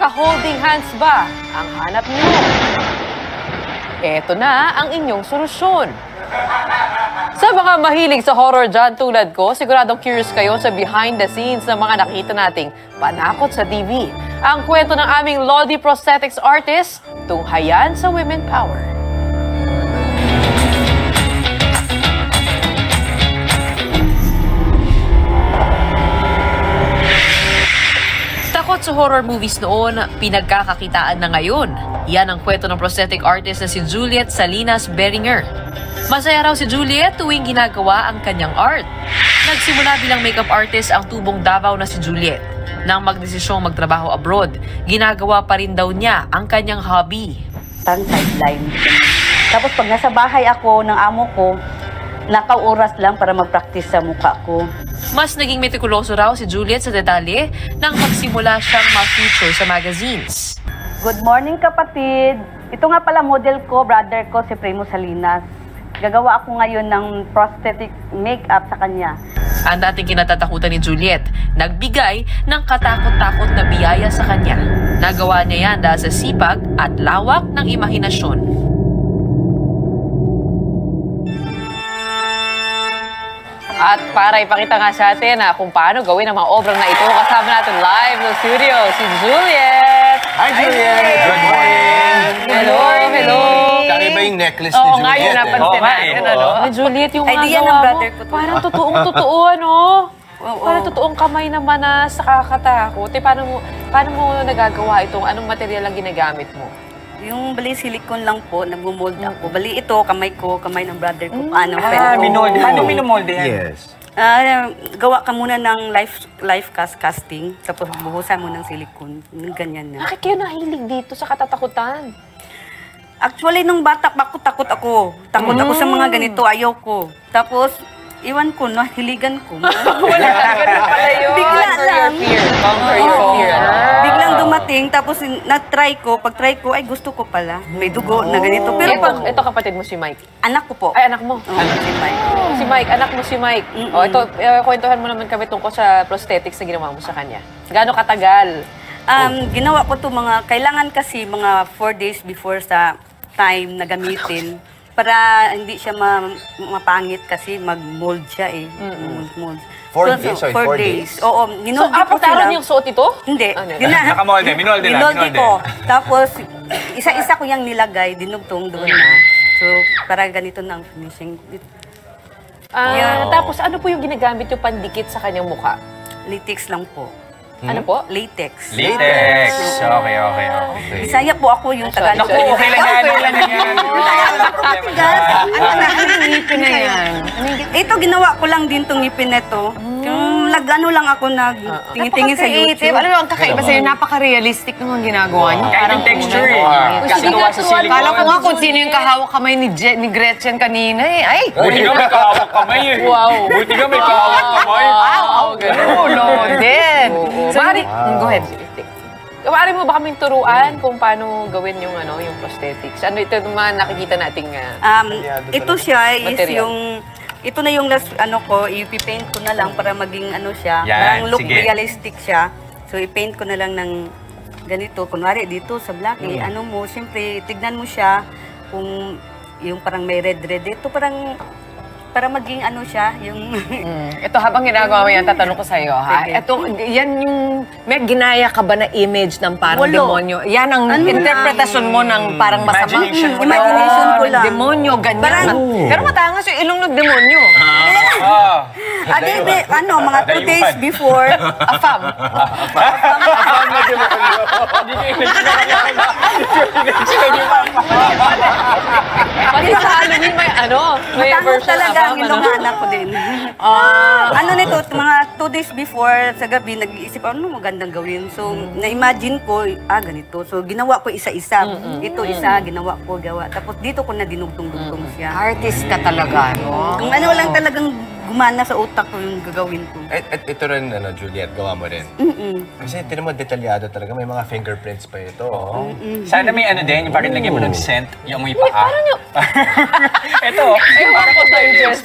Magkaka-holding hands ba ang hanap niyo? Eto na ang inyong solusyon. Sa mga mahilig sa horror dyan tulad ko, siguradong curious kayo sa behind the scenes ng mga nakita nating panakot sa TV. Ang kwento ng aming Lodi prosthetics artist, tunghayan sa Women Power. Takot sa horror movies noon, pinagkakakitaan na ngayon. Yan ang kwento ng prosthetic artist na si Juliet Salinas Beringer. Masaya raw si Juliet tuwing ginagawa ang kanyang art. Nagsimula bilang makeup artist ang tubong Davao na si Juliet. Nang magdesisyong magtrabaho abroad, ginagawa pa rin daw niya ang kanyang hobby. Sideline. Tapos pag nasa bahay ako ng amo ko, nakauras lang para mag-practice sa mukha ko. Mas naging metikuloso raw si Juliet sa detalye nang magsimula siyang ma-feature sa magazines. Good morning kapatid! Ito nga pala model ko, brother ko, si Primo Salinas. Gagawa ako ngayon ng prosthetic makeup sa kanya. Ang dating kinatatakutan ni Juliet, nagbigay ng katakot-takot na biyaya sa kanya. Nagawa niya yan dahil sa sipag at lawak ng imahinasyon. At para ipakita nga sa atin kung paano gawin ang mga obrang na ito, kasama natin live no studio si Juliet. Hi, Juliet! Good morning! Hello, hello! Kakaiba yung necklace ni Juliet. Oo nga, yun napansin natin, ano? Juliet, yung Idea mga ng gawa brother mo, ko to. parang totoong-totoo, ano? Parang totoong kamay naman na sa kakatakot. Paano mo nagagawa itong, anong material ang ginagamit mo? Yung bali silicone lang po, nagmo-mold ako. Bali ito, kamay ko, kamay ng brother ko. Paano? Minolde. Paano minumolde yan? Yes. Gawa ka muna ng life casting, tapos buhusan mo ng silicone. Ganyan na. Bakit kayo nahilig dito sa katatakutan? Actually, nung bata pa ako, takot ako. Takot ako sa mga ganito, ayaw ko. Tapos, iwan ko, nahiligan ko. Wala ka ganun pala yun. Bigla lang. Conquer your fear. Biglang dumating, tapos na-try ko. Pag-try ko, ay gusto ko pala. May dugo na ganito. Pero pag Ito kapatid mo si Mike. anak ko po. Ay, anak mo. Si Mike. Si Mike, anak mo si Mike. O, ito, kwentuhan mo naman kami tungkol sa prosthetics na ginawa mo sa kanya. Gaano katagal? Ginawa ko to mga, kailangan kasi mga 4 days before sa time na gamitin para hindi siya mapangit kasi mag-mold siya eh. Mold. 4 days or 4 days? Oo, So, ginoldi ko sila. apat yung suot ito? Hindi. Ano? Nakamolde, minolde lang. Ginoldi ko. Tapos, isa-isa ko yung nilagay, dinugtong doon na. So, para ganito na ang finishing. Tapos, ano po yung ginagamit yung pandikit sa kanyang mukha? Latex lang po. Ano po? Latex. Latex. Okay. Bisaya po ako yung Tagalog. Naku, okay lang yan. Okay lang yan. Ano yung ngipin na yan? Ito, ginawa ko lang din itong ngipin na ito. Yung ano lang ako tingin-tingin sa YouTube. Alam mo, ang kakaiba sa'yo, napaka-realistic naman ginagawa niyo. Kahit yung texture eh. Kagawa sa silicone. Kala ko nga kung sino yung kahawak kamay ni Gretchen kanina eh. Ay! Buti ka may kahawak kamay eh. Wow. Buti ka may kahawak kamay. Wow, Oh, no, din. So, go ahead. Maaari mo ba kaming turuan kung paano gawin yung yung prosthetics? Ano ito yung mga nakikita nating Ito siya is material. yung ito na yung last ko, i-paint ko na lang para maging siya. Yan, Parang look sige. realistic siya. So i-paint ko na lang ng ganito. Kunwari dito sa black, siyempre tignan mo siya kung yung parang may red. Ito parang para maging siya, yung... Ito, habang ginagawa mo yan, tatanong ko sa'yo, ha? Sige. Ito, yan yung... May ginaya ka ba na image ng parang Walo. demonyo? Yan ang interpretasyon mo ng parang masama? Imagination mo. Imagination ko lang. Demonyo, ganyan. Parang- Pero matangas yung ilong ng demonyo. mga 2 days before, Afam. Pati sa Halloween may may matangos version talaga ang of ilong anak ko din. Nito, mga 2 days before, sa gabi, nag-iisip, magandang gawin? So, na-imagine ko, ganito. So, ginawa ko isa-isa. Ito isa, ginawa ko, gawa. Tapos dito ko na dinugtong-dugtong siya. Artist ka talaga, no? Kung ano lang talagang gumana sa utak ko yung gagawin ko. At ito rin, Juliet, gawa mo rin. Kasi tinan mo, detalyado talaga. May mga fingerprints pa ito. Sana may din, yung parang lagyan mo ng scent, yung amoy paa. Ito, Ewan ko sa'yo, Jess.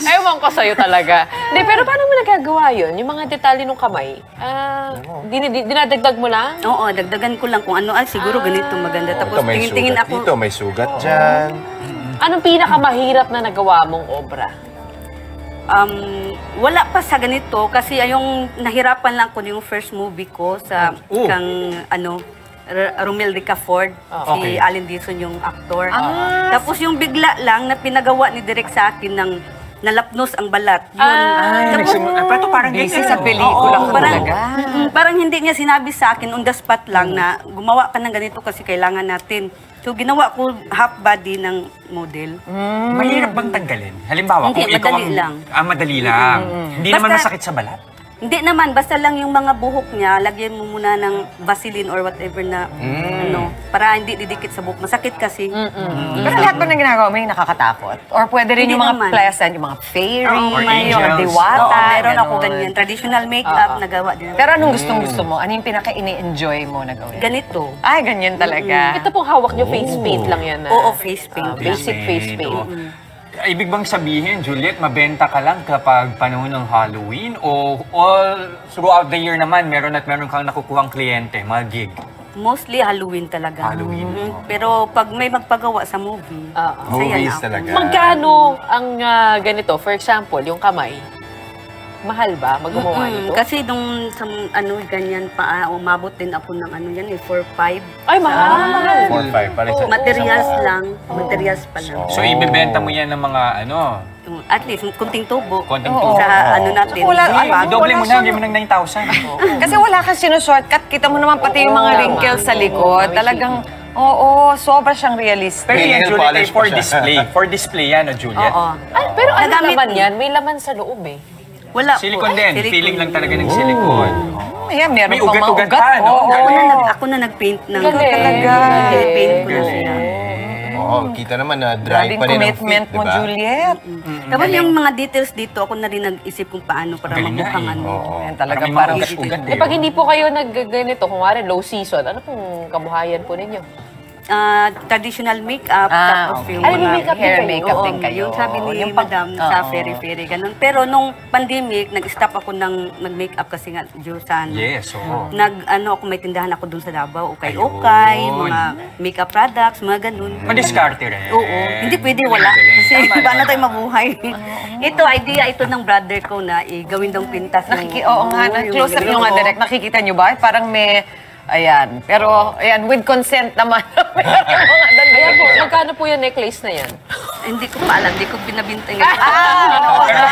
Ewan ko sa'yo talaga. Hindi, pero paano mo nagagawa yun? Yung mga detalye ng kamay, dinadagdag mo lang? Oo, dagdagan ko lang kung ano. Siguro ganito maganda. Tapos Ito, may tingin-tingin sugat ako. dito, may sugat dyan. Anong pinakamahirap na nagawa mong obra? Wala pa sa ganito kasi yung nahirapan lang ko yung first movie ko sa kang Romel Ricafort, si Allen Dizon yung aktor. Tapos yung bigla lang na pinagawa ni Direk sa akin ng nalapnos ang balat. Yun. Ito parang Busy sa pelikula ko talaga. Parang hindi niya sinabi sa akin on the spot lang na gumawa ka ng ganito kasi kailangan natin. So ginawa ko half body ng model. Mahirap bang tanggalin? Halimbawa, Hindi, kung ikaw madali lang. Madali lang. Hindi naman Basta- masakit sa balat. Hindi naman, basta lang yung mga buhok niya, lagyan mo muna ng Vaseline or whatever na para hindi didikit sa buhok. Masakit kasi. Pero lahat ba ng ginagawa mo yung nakakatakot? Or pwede rin Hindi yung mga naman. pleasant, yung mga fairy, Or yung mga angels. diwata. Oo, meron ako ganon. ganyan. Traditional makeup, nagawa din ako. Pero anong gustong-gusto mo? Ano yung pinaka-ini-enjoy mo na gawin? Ganito. Ay, ganyan talaga. Ito pong hawak nyo, face paint lang yan. Oo, face paint. Basic face paint. Ibig bang sabihin, Juliet, mabenta ka lang kapag panahon ng Halloween o all throughout the year naman meron kang nakukuhang kliyente, mga gig? Mostly Halloween talaga. Halloween. Pero pag may magpagawa sa movie, saya Movies na ako. talaga. Magkano ang ganito? For example, yung kamay. Mahal ba gumawa nito? Kasi nung ganyan pa, umabot din ako ng 4-5. Ay, mahal. 4-5, pare sa... Materials lang. Materials pa lang. So, ibebenta mo yan ng mga At least, kunting tubo. Konting tubo. Sa natin. Wala- Di ba? Doble mo Wala na, bigyan mo ng 9,000. Kasi wala kang sinushortcut. Kita mo naman pati yung mga wrinkles sa likod. Talagang, sobra siyang realistic. Pero yan, Nail Juliet, ay polish for pa siya. display. For display yan, Juliet. Oo. Ay, pero ano Nagamit naman mo. yan? May laman sa loob eh. Wala Silicone po. din. Silicone. Feeling lang talaga ng silicone. Ayan, meron May pang mga ugat-ugat ugat. pa, no? Oo. Ako na nag-paint ng Galing. talaga. Paint ko na siya. Oo, kita naman na dry Grabing pa rin ang commitment feet, mo, diba? Juliet. Tapos yung mga details dito, ako na rin nag-isip kung paano para Galing nga mamukhang eh. ano. Ayan, talaga Parang may parang... mga ugat-ugat Eh, pag hindi po kayo nagganito, kung wari low season, ano pong kabuhayan po ninyo? Traditional makeup, tapos yung Ay, may mga makeup hair din kayo. makeup Oo, din kayo. yung sabi ni Yung pag- Madam sa Feri-Feri, ganun. Pero nung pandemic, nag-stop ako ng mag-makeup kasi nga, Diyosan. Yes, oo. Ako may tindahan ako dun sa Davao, Ayun. ukay-ukay, mga makeup products, mga ganun. Madiskarte rin. Oo, hindi pwede wala. Galing. Kasi Tama paano naman. tayo mabuhay? Ito, idea ito ng brother ko na gawin daw pintas. Oo nga, close up nyo nga direct. Nakikita nyo ba? Parang may... Ayan. Pero, ayan, with consent naman. Ayan po, magkano po yung necklace na yan? Hindi ko pa alam, hindi ko binabintay. Pero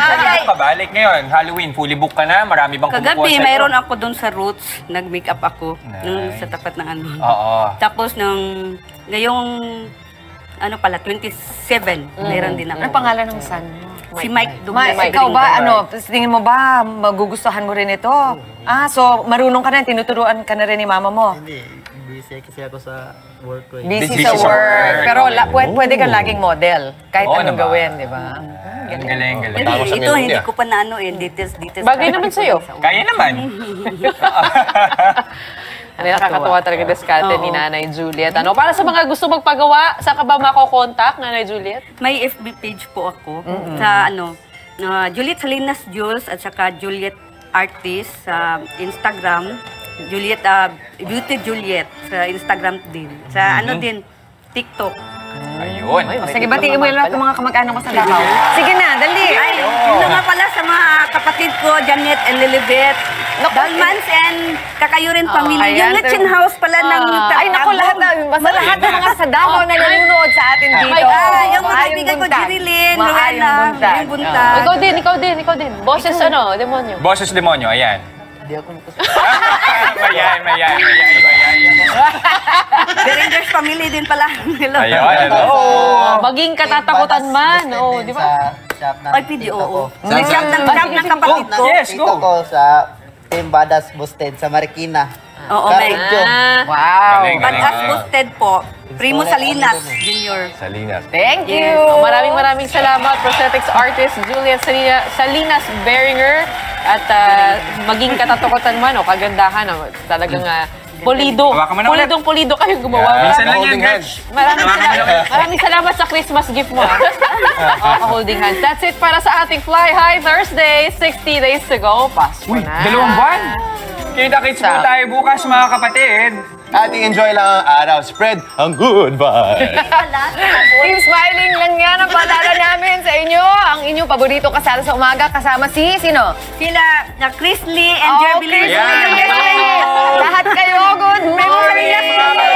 fully book ka ba? Like ngayon, Halloween, fully book ka na? Marami bang Kagabi, kumukuha sa'yo? mayroon ako doon sa Roots, nag-makeup ako nung sa tapat ng ano. Oo. Tapos ngayong 27, mayroon din ako. Ano pangalan ng son mo? Si Mike Ma, Douglas. ikaw ba, tingin mo ba, magugustuhan mo rin ito? So marunong ka na, tinuturuan ka na rin ni mama mo? Hindi, busy kasi ako sa work ko. Busy Busy sa sa work. work. Pero pwede kang laging model. Kahit Oo anong naman. gawin, di ba? Ang galing, galing. Hindi, Tama sa ito milk hindi niya. ko pa na details. Bagay naman sa'yo. Kaya naman. Ano, nakakatawa talaga diskarte ni Nanay Juliet. Para sa mga gusto magpagawa, saan ka ba makokontak, Nanay Juliet? May FB page po ako sa Juliet Salinas Jules at saka Juliet Artist sa Instagram. Juliet, Beauty Juliet sa Instagram din. Sa din, TikTok. Ayun. Sige, batiin mo yung lahat ng mga kamag-anak mo sa Davao. Sige na, dali. Ay, yun nga pala sa mga kapatid ko, Janet and Lilibet, Dalmans and Kakayurin Family. ayan. Yung Litchin House pala ng Ay, naku, lahat ng mga sa Davao na nanonood sa atin dito. yung mga kaibigan ko, Jirilyn, Luana, yung Buntag. Ikaw din. Boses demonyo. Boses Demonyo, ayan. Hindi ako nagkas- Mayan. The Rangers Family din pala. Hello. Ayun, hello. Maging katatakutan man. Oo, di ba? Sa shop ng Ay, pwede, tita oo. ko. May shop ng kapatid ko. Yes, Tita go. ko sa Team Badass Busted sa Marikina. Oo, Karadyo. Wow. Galing, galing. Badass Busted po. Primo Salinas Jr. Salinas. Thank you. Maraming salamat, prosthetics artist Juliet Salinas Beringer. At maging katatakutan man o kagandahan, talagang polido. Hawakan mo na ulit. Polidong-polido kayong gumawa. Yeah. Minsan lang yan, Holding Gretch. Maraming salamat sa Christmas gift mo. Holding hands. That's it para sa ating Fly High Thursday. 60 days to go. Pasko Uy, na. 2 buwan. Kita-kits po tayo bukas, mga kapatid. At i-enjoy lang ang araw. Spread ang good vibes. Team Smiling lang yan ang paalala namin sa inyo. Ang inyong paborito kasama sa umaga kasama si sino? Sila, na Chris Lee and Jerby Lee. Ayan. Lahat kayo, good morning!